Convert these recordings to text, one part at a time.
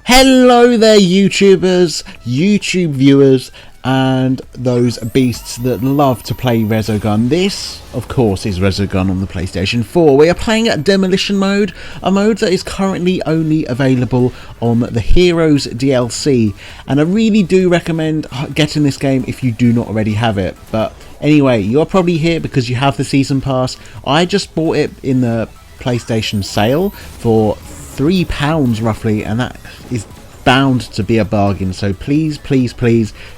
Hello there, YouTubers, YouTube viewers, and those beasts that love to play Resogun. This, of course, is Resogun on the PlayStation 4. We are playing at Demolition Mode, a mode that is currently only available on the Heroes DLC. And I really do recommend getting this game if you do not already have it. But anyway, you're probably here because you have the Season Pass. I just bought it in the PlayStation sale for £3 roughly, and that is bound to be a bargain, so please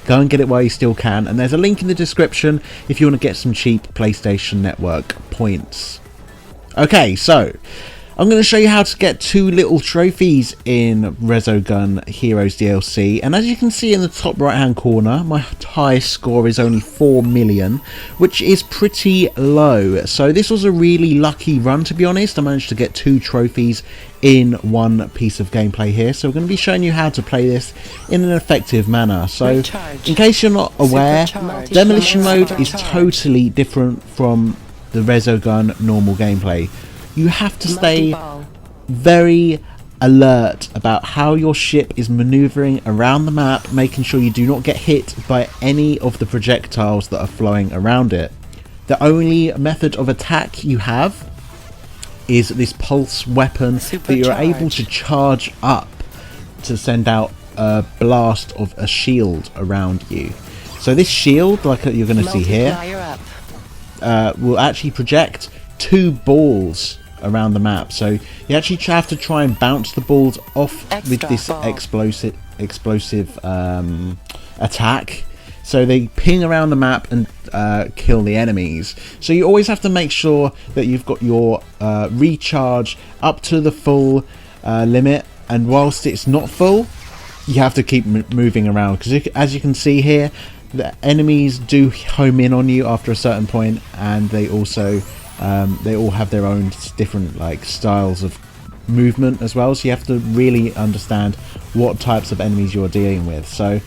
go and get it while you still can, and there's a link in the description if you want to get some cheap PlayStation Network points. Okay, so I'm going to show you how to get 2 little trophies in Resogun Heroes DLC, and as you can see in the top right hand corner, my highest score is only 4 million, which is pretty low. So this was a really lucky run, to be honest. I managed to get 2 trophies in one piece of gameplay here, so we're going to be showing you how to play this in an effective manner. So in case you're not aware, Demolition Mode is totally different from the Resogun normal gameplay. You have to stay very alert about how your ship is maneuvering around the map, making sure you do not get hit by any of the projectiles that are flowing around it. The only method of attack you have is this pulse weapon that you're able to charge up to send out a blast of a shield around you. So this shield, like you're going to see here, will actually project 2 balls around the map, so you actually have to try and bounce the balls off with this explosive attack, so they ping around the map and kill the enemies. So you always have to make sure that you've got your recharge up to the full limit, and whilst it's not full, you have to keep moving around, because as you can see here, the enemies do home in on you after a certain point, and they also they all have their own different styles of movement as well, so you have to really understand what types of enemies you're dealing with. So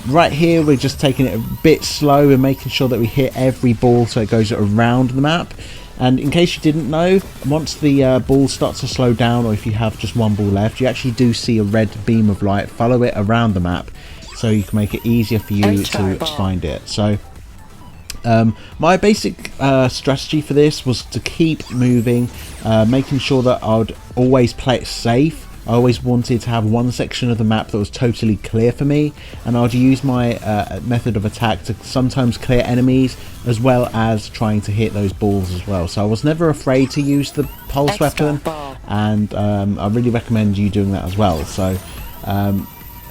right here we're just taking it a bit slow and making sure that we hit every ball so it goes around the map. And in case you didn't know, once the ball starts to slow down, or if you have just one ball left, you actually do see a red beam of light follow it around the map, so you can make it easier for you to find it. So my basic strategy for this was to keep moving, making sure that I would always play it safe. I always wanted to have one section of the map that was totally clear for me, and I would use my method of attack to sometimes clear enemies as well as trying to hit those balls as well. So I was never afraid to use the pulse weapon, and I really recommend you doing that as well. So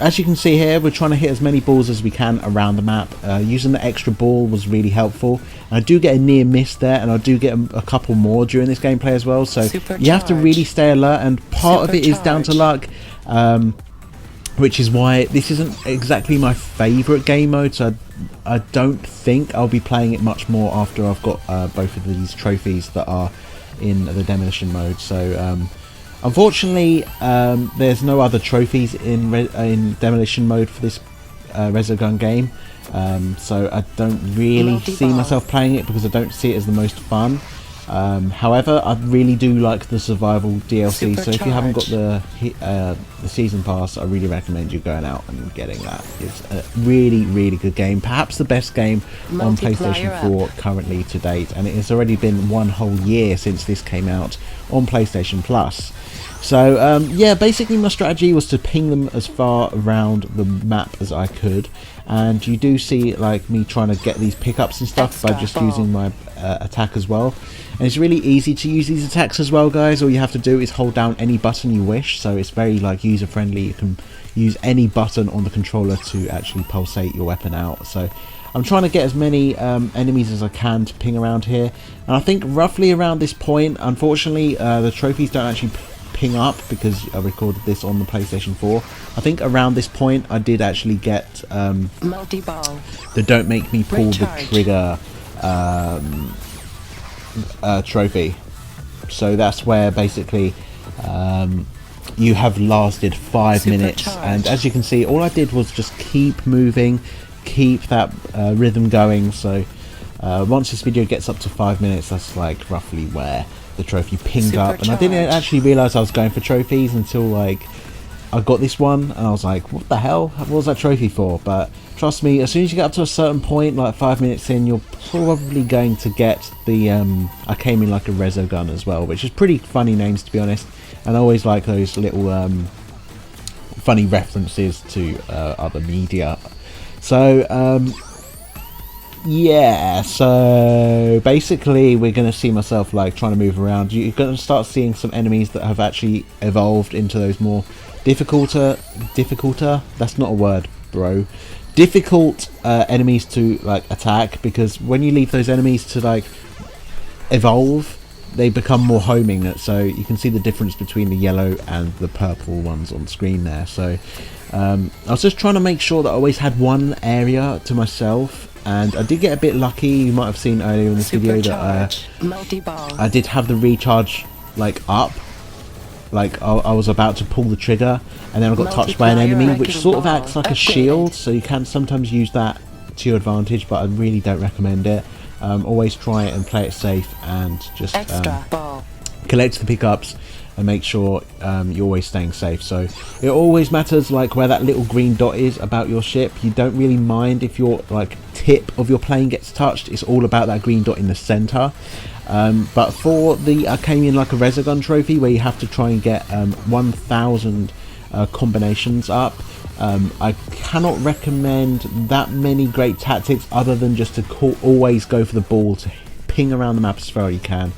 as you can see here, we're trying to hit as many balls as we can around the map. Using the extra ball was really helpful. And I do get a near miss there, and I do get a couple more during this gameplay as well. So you have to really stay alert, and part of it is down to luck, which is why this isn't exactly my favourite game mode. So I don't think I'll be playing it much more after I've got both of these trophies that are in the demolition mode. So unfortunately, there's no other trophies in demolition mode for this Resogun game, so I don't really see myself playing it because I don't see it as the most fun. However, I really do like the survival DLC, so if you haven't got the season pass, I really recommend you going out and getting that. It's a really good game, perhaps the best game on PlayStation 4 currently to date, and it has already been 1 whole year since this came out on PlayStation Plus. So yeah, basically my strategy was to ping them as far around the map as I could, and you do see me trying to get these pickups and stuff by just using my attack as well. And it's really easy to use these attacks as well, guys. All you have to do is hold down any button you wish, so it's very user friendly. You can use any button on the controller to actually pulsate your weapon out. So I'm trying to get as many enemies as I can to ping around here, and I think roughly around this point, unfortunately the trophies don't actually ping up because I recorded this on the PlayStation 4. I think around this point I did actually get the Don't Make Me Pull the Trigger trophy. So that's where basically you have lasted 5 minutes, and as you can see, all I did was just keep moving, keep that rhythm going. So once this video gets up to 5 minutes, that's roughly where the trophy pinged up, and I didn't actually realise I was going for trophies until I got this one and I was like, what the hell? What was that trophy for? But trust me, as soon as you get up to a certain point, like 5 minutes in, you're probably going to get the I came in like a Resogun as well, which is pretty funny names, to be honest. And I always like those little funny references to other media. So yeah, so basically we're going to see myself like trying to move around. You're going to start seeing some enemies that have actually evolved into those more difficulter, that's not a word, bro, difficult enemies to like attack, because when you leave those enemies to like evolve, they become more homing. So you can see the difference between the yellow and the purple ones on screen there. So I was just trying to make sure that I always had one area to myself, and I did get a bit lucky. You might have seen earlier in this video that I did have the recharge like up, like I was about to pull the trigger, and then I got touched by an enemy, which sort of acts like a shield, so you can sometimes use that to your advantage, but I really don't recommend it. Always try it and play it safe, and just collect the pickups and make sure you're always staying safe. So it always matters like where that little green dot is about your ship. You don't really mind if your like tip of your plane gets touched. It's all about that green dot in the center. But for the I came in like a Resogun trophy, where you have to try and get 1,000 combinations up, I cannot recommend that many great tactics other than just to always go for the ball, to ping around the map as far as you can.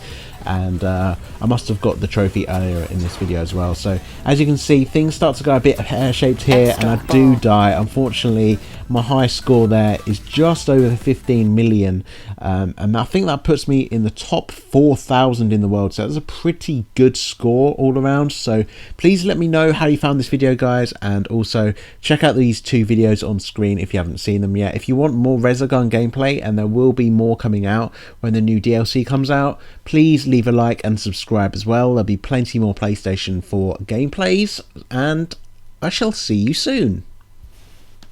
And I must have got the trophy earlier in this video as well. So as you can see, things start to go a bit pear-shaped here, and I do die. Unfortunately, my high score there is just over 15 million, and I think that puts me in the top 4,000 in the world. So that's a pretty good score all around. So please let me know how you found this video, guys, and also check out these 2 videos on screen if you haven't seen them yet. If you want more Resogun gameplay, and there will be more coming out when the new DLC comes out, please leave a like and subscribe as well. There'll be plenty more PlayStation 4 gameplays, and I shall see you soon.